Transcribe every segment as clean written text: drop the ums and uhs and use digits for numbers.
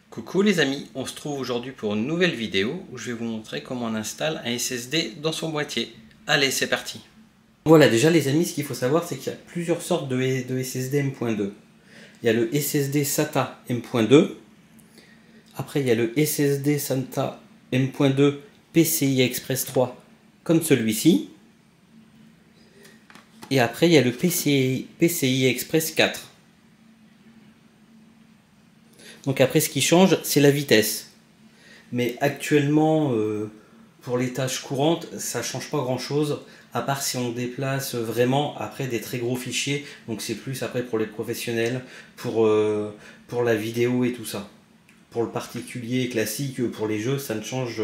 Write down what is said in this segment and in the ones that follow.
Coucou les amis, on se trouve aujourd'hui pour une nouvelle vidéo où je vais vous montrer comment on installe un SSD dans son boîtier. Allez, c'est parti. Voilà, déjà les amis, ce qu'il faut savoir, c'est qu'il y a plusieurs sortes de SSD M.2. Il y a le SSD SATA M.2. Après, il y a le SSD SATA M.2 PCI Express 3, comme celui-ci. Et après, il y a le PCI Express 4. Donc après, ce qui change, c'est la vitesse. Mais actuellement, pour les tâches courantes, ça ne change pas grand-chose, à part si on déplace vraiment après des très gros fichiers. Donc c'est plus après pour les professionnels, pour la vidéo et tout ça. Pour le particulier classique, pour les jeux, ça ne change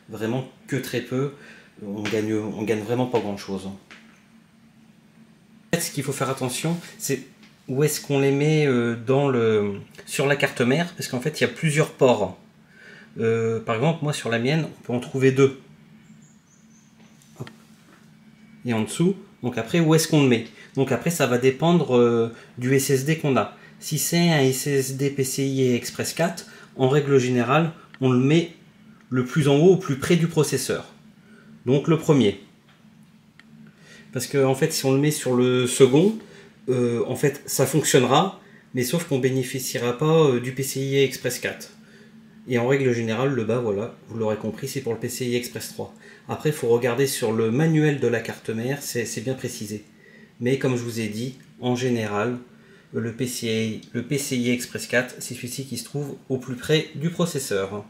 vraiment que très peu. On gagne vraiment pas grand-chose. Ce qu'il faut faire attention, c'est où est-ce qu'on les met sur la carte mère, parce qu'en fait il y a plusieurs ports. Par exemple, moi sur la mienne, on peut en trouver deux. Hop. Et en dessous, donc après où est-ce qu'on le met? Donc après ça va dépendre du SSD qu'on a. Si c'est un SSD PCI Express 4, en règle générale, on le met le plus en haut, au plus près du processeur. Donc le premier. Parce que en fait, si on le met sur le second, en fait, ça fonctionnera, mais sauf qu'on bénéficiera pas du PCI Express 4. Et en règle générale, le bas, voilà, vous l'aurez compris, c'est pour le PCI Express 3. Après, il faut regarder sur le manuel de la carte mère, c'est bien précisé. Mais comme je vous ai dit, en général, le PCI Express 4, c'est celui-ci qui se trouve au plus près du processeur.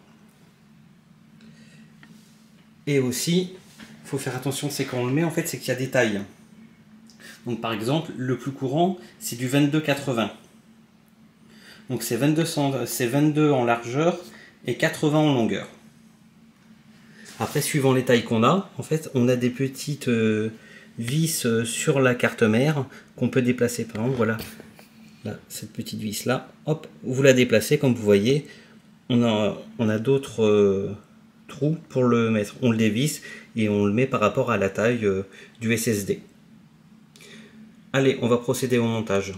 Et aussi, il faut faire attention, c'est quand on le met, en fait, c'est qu'il y a des tailles. Donc par exemple, le plus courant, c'est du 22-80. Donc c'est 22 en largeur et 80 en longueur. Après, suivant les tailles qu'on a, en fait, on a des petites vis sur la carte mère qu'on peut déplacer. Par exemple, voilà, là, cette petite vis là, hop, vous la déplacez, comme vous voyez, on a d'autres trous pour le mettre. On le dévisse et on le met par rapport à la taille du SSD. Allez, on va procéder au montage.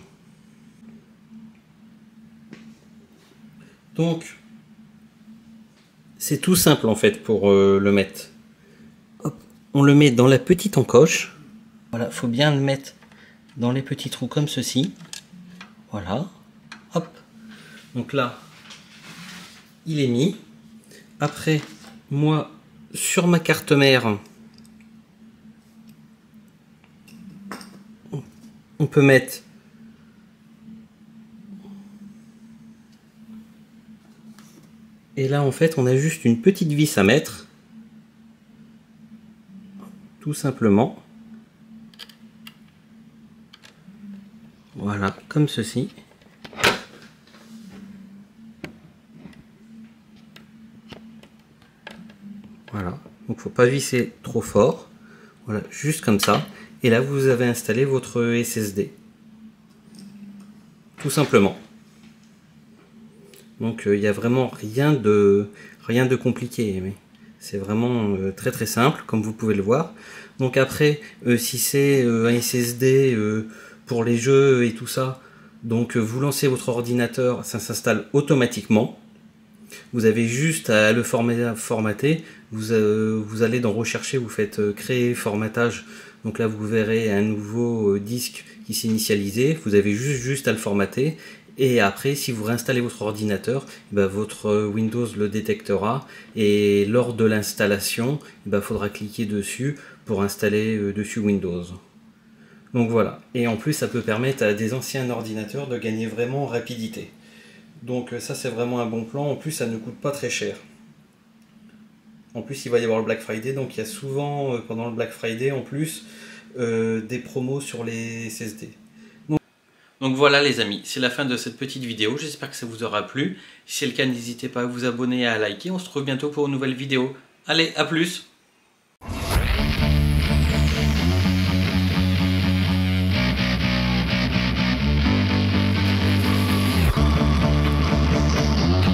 Donc, c'est tout simple en fait pour le mettre. Hop, on le met dans la petite encoche. Voilà, il faut bien le mettre dans les petits trous comme ceci. Voilà. Hop. Donc là, il est mis. Après, moi, sur ma carte mère, on peut mettre et là en fait on a juste une petite vis à mettre, tout simplement. Voilà, comme ceci. Voilà, donc faut pas visser trop fort. Voilà, juste comme ça. Et là vous avez installé votre SSD. Tout simplement. Donc il n'y a vraiment rien de compliqué, mais c'est vraiment très très simple, comme vous pouvez le voir. Donc après, si c'est un SSD pour les jeux et tout ça, donc vous lancez votre ordinateur, ça s'installe automatiquement. Vous avez juste à le formater. Vous allez dans rechercher, vous faites créer formatage. Donc là vous verrez un nouveau disque qui s'est initialisé. Vous avez juste à le formater. Et après, si vous réinstallez votre ordinateur, votre Windows le détectera. Et lors de l'installation, il faudra cliquer dessus pour installer dessus Windows. Donc voilà. Et en plus, ça peut permettre à des anciens ordinateurs de gagner vraiment en rapidité. Donc ça, c'est vraiment un bon plan. En plus, ça ne coûte pas très cher. En plus, il va y avoir le Black Friday. Donc il y a souvent, pendant le Black Friday, en plus, des promos sur les SSD. Donc voilà les amis, c'est la fin de cette petite vidéo, j'espère que ça vous aura plu. Si c'est le cas, n'hésitez pas à vous abonner et à liker, on se retrouve bientôt pour une nouvelle vidéo. Allez, à plus!